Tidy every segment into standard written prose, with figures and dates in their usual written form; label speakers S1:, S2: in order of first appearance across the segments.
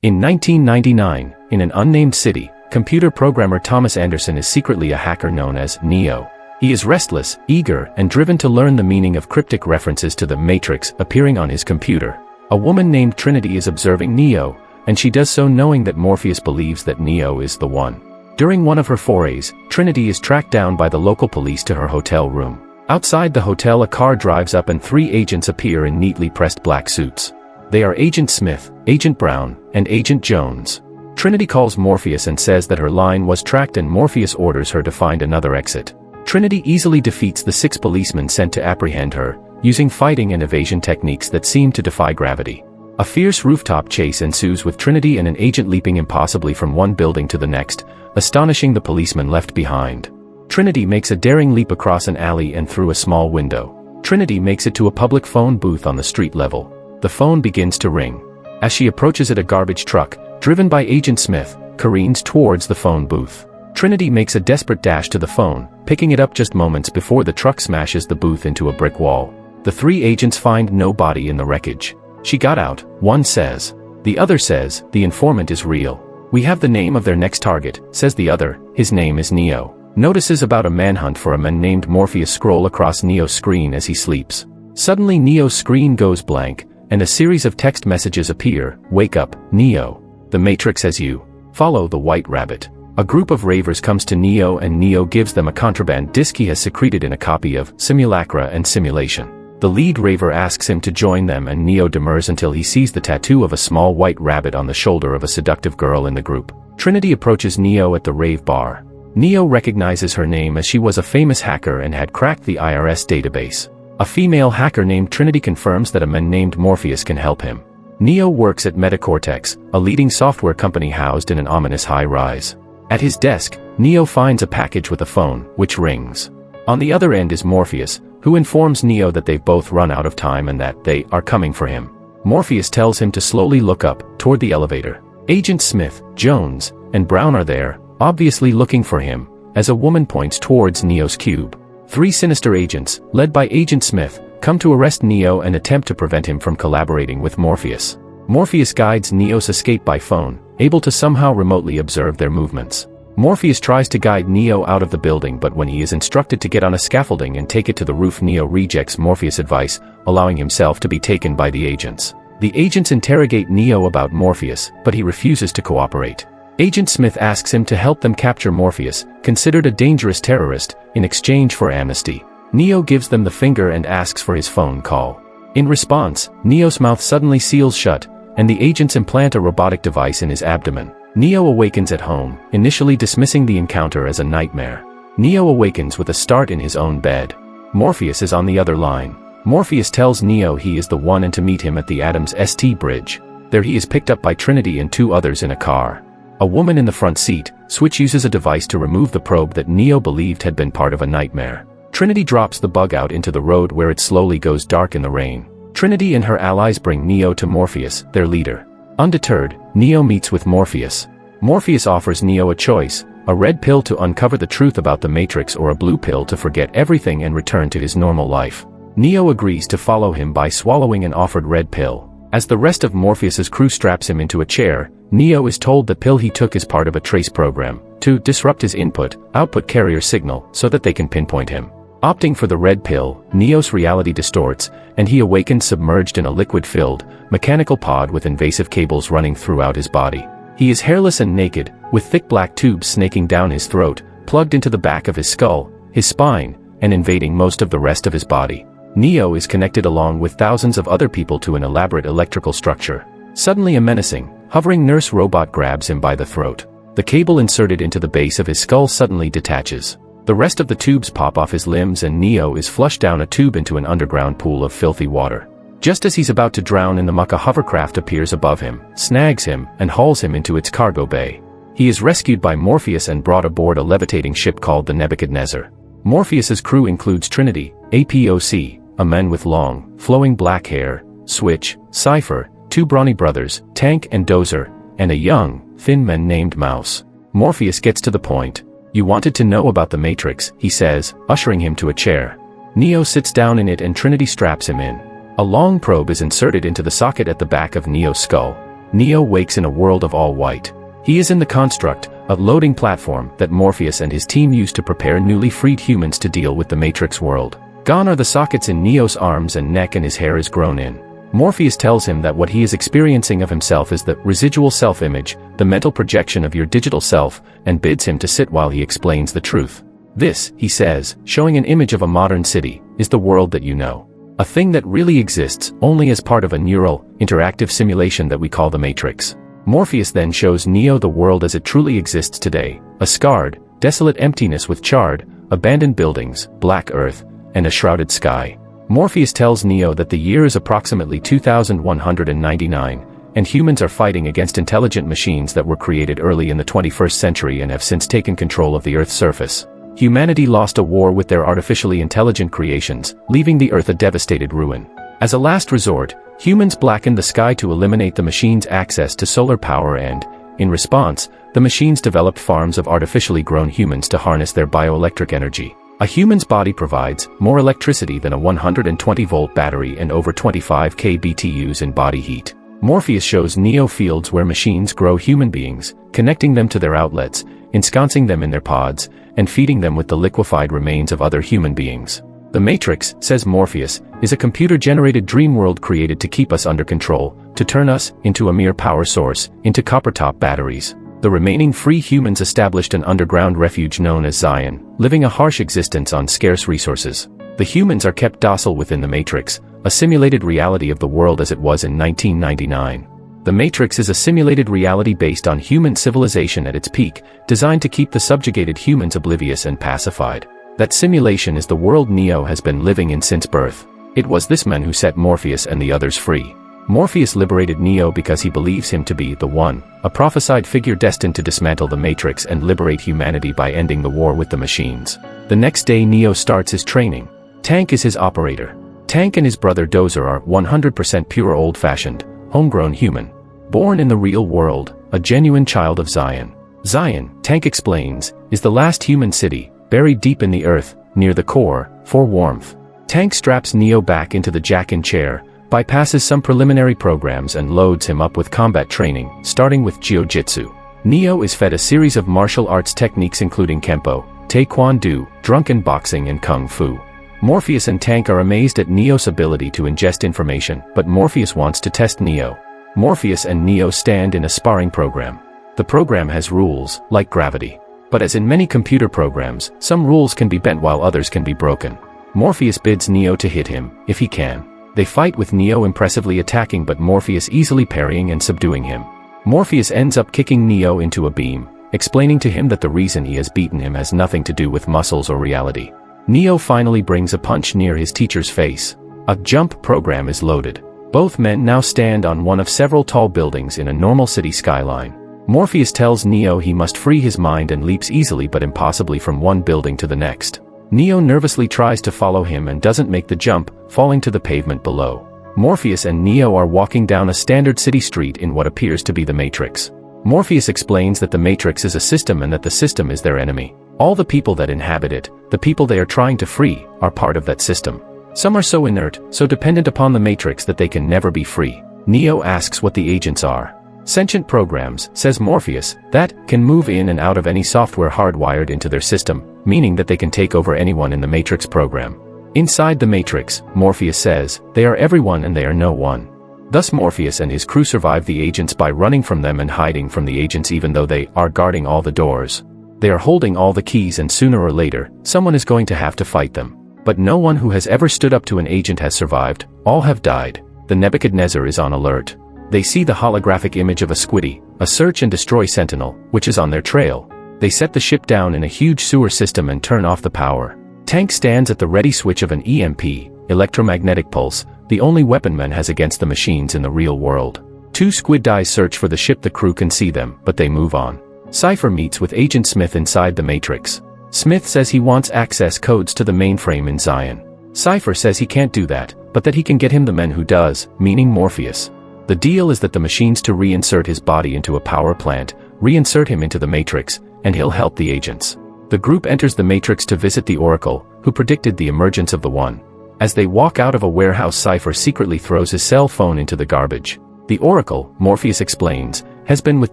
S1: In 1999, in an unnamed city, computer programmer Thomas Anderson is secretly a hacker known as Neo. He is restless, eager, and driven to learn the meaning of cryptic references to the Matrix appearing on his computer. A woman named Trinity is observing Neo, and she does so knowing that Morpheus believes that Neo is the one. During one of her forays, Trinity is tracked down by the local police to her hotel room. Outside the hotel, a car drives up and 3 agents appear in neatly pressed black suits. They are Agent Smith, Agent Brown, and Agent Jones. Trinity calls Morpheus and says that her line was tracked, and Morpheus orders her to find another exit. Trinity easily defeats the 6 policemen sent to apprehend her, using fighting and evasion techniques that seem to defy gravity. A fierce rooftop chase ensues with Trinity and an agent leaping impossibly from one building to the next, astonishing the policemen left behind. Trinity makes a daring leap across an alley and through a small window. Trinity makes it to a public phone booth on the street level. The phone begins to ring. As she approaches it, a garbage truck, driven by Agent Smith, careens towards the phone booth. Trinity makes a desperate dash to the phone, picking it up just moments before the truck smashes the booth into a brick wall. The 3 agents find no body in the wreckage. She got out, one says. The other says, the informant is real. We have the name of their next target, says the other, his name is Neo. Notices about a manhunt for a man named Morpheus scroll across Neo's screen as he sleeps. Suddenly Neo's screen goes blank, and a series of text messages appear. Wake up, Neo. The Matrix has you. Follow the White Rabbit. A group of ravers comes to Neo, and Neo gives them a contraband disc he has secreted in a copy of Simulacra and Simulation. The lead raver asks him to join them, and Neo demurs until he sees the tattoo of a small white rabbit on the shoulder of a seductive girl in the group. Trinity approaches Neo at the rave bar. Neo recognizes her name as she was a famous hacker and had cracked the IRS database. A female hacker named Trinity confirms that a man named Morpheus can help him. Neo works at Metacortex, a leading software company housed in an ominous high-rise. At his desk, Neo finds a package with a phone, which rings. On the other end is Morpheus, who informs Neo that they've both run out of time and that they are coming for him. Morpheus tells him to slowly look up, toward the elevator. Agent Smith, Jones, and Brown are there, obviously looking for him, as a woman points towards Neo's cube. 3 sinister agents, led by Agent Smith, come to arrest Neo and attempt to prevent him from collaborating with Morpheus. Morpheus guides Neo's escape by phone, able to somehow remotely observe their movements. Morpheus tries to guide Neo out of the building, but when he is instructed to get on a scaffolding and take it to the roof, Neo rejects Morpheus' advice, allowing himself to be taken by the agents. The agents interrogate Neo about Morpheus, but he refuses to cooperate. Agent Smith asks him to help them capture Morpheus, considered a dangerous terrorist, in exchange for amnesty. Neo gives them the finger and asks for his phone call. In response, Neo's mouth suddenly seals shut, and the agents implant a robotic device in his abdomen. Neo awakens at home, initially dismissing the encounter as a nightmare. Neo awakens with a start in his own bed. Morpheus is on the other line. Morpheus tells Neo he is the one and to meet him at the Adams St. Bridge. There he is picked up by Trinity and 2 others in a car. A woman in the front seat, Switch uses a device to remove the probe that Neo believed had been part of a nightmare. Trinity drops the bug out into the road where it slowly goes dark in the rain. Trinity and her allies bring Neo to Morpheus, their leader. Undeterred, Neo meets with Morpheus. Morpheus offers Neo a choice, a red pill to uncover the truth about the Matrix or a blue pill to forget everything and return to his normal life. Neo agrees to follow him by swallowing an offered red pill. As the rest of Morpheus's crew straps him into a chair, Neo is told the pill he took is part of a trace program, to disrupt his input-output carrier signal so that they can pinpoint him. Opting for the red pill, Neo's reality distorts, and he awakens submerged in a liquid-filled, mechanical pod with invasive cables running throughout his body. He is hairless and naked, with thick black tubes snaking down his throat, plugged into the back of his skull, his spine, and invading most of the rest of his body. Neo is connected along with thousands of other people to an elaborate electrical structure. Suddenly a menacing, hovering nurse robot grabs him by the throat. The cable inserted into the base of his skull suddenly detaches. The rest of the tubes pop off his limbs and Neo is flushed down a tube into an underground pool of filthy water. Just as he's about to drown in the muck, a hovercraft appears above him, snags him, and hauls him into its cargo bay. He is rescued by Morpheus and brought aboard a levitating ship called the Nebuchadnezzar. Morpheus's crew includes Trinity, APOC, a man with long, flowing black hair, Switch, Cypher, 2 brawny brothers, Tank and Dozer, and a young, thin man named Mouse. Morpheus gets to the point. "You wanted to know about the Matrix," he says, ushering him to a chair. Neo sits down in it and Trinity straps him in. A long probe is inserted into the socket at the back of Neo's skull. Neo wakes in a world of all white. He is in the construct, a loading platform that Morpheus and his team use to prepare newly freed humans to deal with the Matrix world. Gone are the sockets in Neo's arms and neck, and his hair is grown in. Morpheus tells him that what he is experiencing of himself is the residual self-image, the mental projection of your digital self, and bids him to sit while he explains the truth. This, he says, showing an image of a modern city, is the world that you know. A thing that really exists only as part of a neural, interactive simulation that we call the Matrix. Morpheus then shows Neo the world as it truly exists today, a scarred, desolate emptiness with charred, abandoned buildings, black earth, and a shrouded sky. Morpheus tells Neo that the year is approximately 2199, and humans are fighting against intelligent machines that were created early in the 21st century and have since taken control of the Earth's surface. Humanity lost a war with their artificially intelligent creations, leaving the Earth a devastated ruin. As a last resort, humans blackened the sky to eliminate the machines' access to solar power and, in response, the machines developed farms of artificially grown humans to harness their bioelectric energy. A human's body provides more electricity than a 120-volt battery and over 25 kBTUs in body heat. Morpheus shows Neo fields where machines grow human beings, connecting them to their outlets, ensconcing them in their pods, and feeding them with the liquefied remains of other human beings. The Matrix, says Morpheus, is a computer-generated dream world created to keep us under control, to turn us into a mere power source, into copper-top batteries. The remaining free humans established an underground refuge known as Zion, living a harsh existence on scarce resources. The humans are kept docile within the Matrix, a simulated reality of the world as it was in 1999. The Matrix is a simulated reality based on human civilization at its peak, designed to keep the subjugated humans oblivious and pacified. That simulation is the world Neo has been living in since birth. It was this man who set Morpheus and the others free. Morpheus liberated Neo because he believes him to be the One, a prophesied figure destined to dismantle the Matrix and liberate humanity by ending the war with the machines. The next day Neo starts his training. Tank is his operator. Tank and his brother Dozer are 100% pure old-fashioned, homegrown human. Born in the real world, a genuine child of Zion. Zion, Tank explains, is the last human city, buried deep in the earth, near the core, for warmth. Tank straps Neo back into the Jack-in chair, bypasses some preliminary programs and loads him up with combat training, starting with Jiu-Jitsu. Neo is fed a series of martial arts techniques including Kempo, Taekwondo, drunken boxing and Kung Fu. Morpheus and Tank are amazed at Neo's ability to ingest information, but Morpheus wants to test Neo. Morpheus and Neo stand in a sparring program. The program has rules, like gravity. But as in many computer programs, some rules can be bent while others can be broken. Morpheus bids Neo to hit him, if he can. They fight with Neo impressively attacking but Morpheus easily parrying and subduing him. Morpheus ends up kicking Neo into a beam, explaining to him that the reason he has beaten him has nothing to do with muscles or reality. Neo finally brings a punch near his teacher's face. A jump program is loaded. Both men now stand on one of several tall buildings in a normal city skyline. Morpheus tells Neo he must free his mind and leaps easily but impossibly from one building to the next. Neo nervously tries to follow him and doesn't make the jump, falling to the pavement below. Morpheus and Neo are walking down a standard city street in what appears to be the Matrix. Morpheus explains that the Matrix is a system and that the system is their enemy. All the people that inhabit it, the people they are trying to free, are part of that system. Some are so inert, so dependent upon the Matrix that they can never be free. Neo asks what the agents are. Sentient programs, says Morpheus, that can move in and out of any software hardwired into their system, meaning that they can take over anyone in the Matrix program. Inside the Matrix, Morpheus says, they are everyone and they are no one. Thus Morpheus and his crew survive the agents by running from them and hiding from the agents even though they are guarding all the doors. They are holding all the keys and sooner or later, someone is going to have to fight them. But no one who has ever stood up to an agent has survived, all have died. The Nebuchadnezzar is on alert. They see the holographic image of a Squiddy, a search and destroy sentinel, which is on their trail. They set the ship down in a huge sewer system and turn off the power. Tank stands at the ready switch of an EMP, electromagnetic pulse, the only weapon man has against the machines in the real world. Two squid eyes search for the ship. The crew can see them, but they move on. Cypher meets with Agent Smith inside the Matrix. Smith says he wants access codes to the mainframe in Zion. Cypher says he can't do that, but that he can get him the men who does, meaning Morpheus. The deal is that the machines to reinsert his body into a power plant, reinsert him into the Matrix, and he'll help the agents. The group enters the Matrix to visit the Oracle, who predicted the emergence of the One. As they walk out of a warehouse, Cypher secretly throws his cell phone into the garbage. The Oracle, Morpheus explains, has been with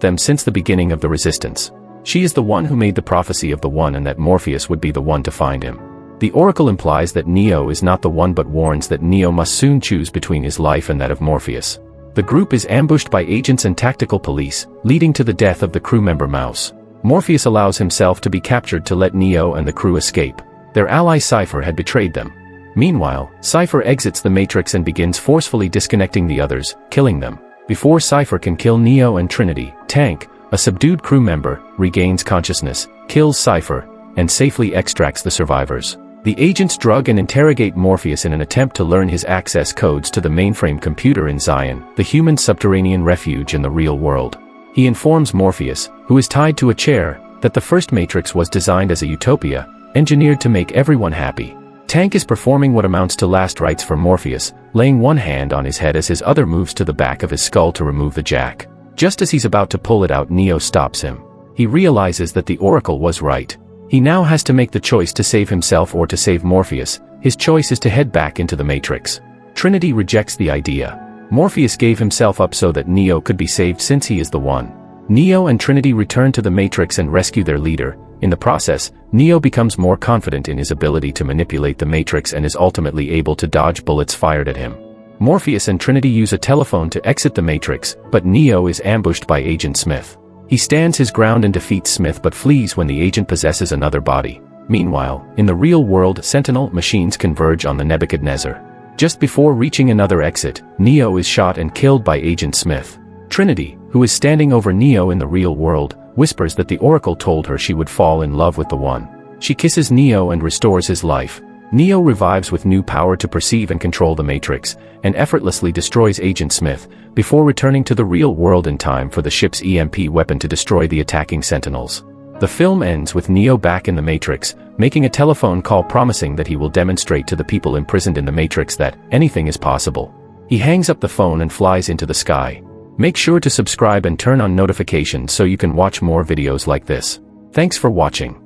S1: them since the beginning of the Resistance. She is the one who made the prophecy of the One and that Morpheus would be the one to find him. The Oracle implies that Neo is not the one but warns that Neo must soon choose between his life and that of Morpheus. The group is ambushed by agents and tactical police, leading to the death of the crew member Mouse. Morpheus allows himself to be captured to let Neo and the crew escape. Their ally Cypher had betrayed them. Meanwhile, Cypher exits the Matrix and begins forcefully disconnecting the others, killing them. Before Cypher can kill Neo and Trinity, Tank, a subdued crew member, regains consciousness, kills Cypher, and safely extracts the survivors. The agents drug and interrogate Morpheus in an attempt to learn his access codes to the mainframe computer in Zion, the human subterranean refuge in the real world. He informs Morpheus, who is tied to a chair, that the first Matrix was designed as a utopia, engineered to make everyone happy. Tank is performing what amounts to last rites for Morpheus, laying one hand on his head as his other moves to the back of his skull to remove the jack. Just as he's about to pull it out, Neo stops him. He realizes that the Oracle was right. He now has to make the choice to save himself or to save Morpheus. His choice is to head back into the Matrix. Trinity rejects the idea. Morpheus gave himself up so that Neo could be saved since he is the one. Neo and Trinity return to the Matrix and rescue their leader. In the process, Neo becomes more confident in his ability to manipulate the Matrix and is ultimately able to dodge bullets fired at him. Morpheus and Trinity use a telephone to exit the Matrix, but Neo is ambushed by Agent Smith. He stands his ground and defeats Smith but flees when the agent possesses another body. Meanwhile, in the real world, Sentinel machines converge on the Nebuchadnezzar. Just before reaching another exit, Neo is shot and killed by Agent Smith. Trinity, who is standing over Neo in the real world, whispers that the Oracle told her she would fall in love with the One. She kisses Neo and restores his life. Neo revives with new power to perceive and control the Matrix, and effortlessly destroys Agent Smith, before returning to the real world in time for the ship's EMP weapon to destroy the attacking Sentinels. The film ends with Neo back in the Matrix, making a telephone call promising that he will demonstrate to the people imprisoned in the Matrix that anything is possible. He hangs up the phone and flies into the sky. Make sure to subscribe and turn on notifications so you can watch more videos like this. Thanks for watching.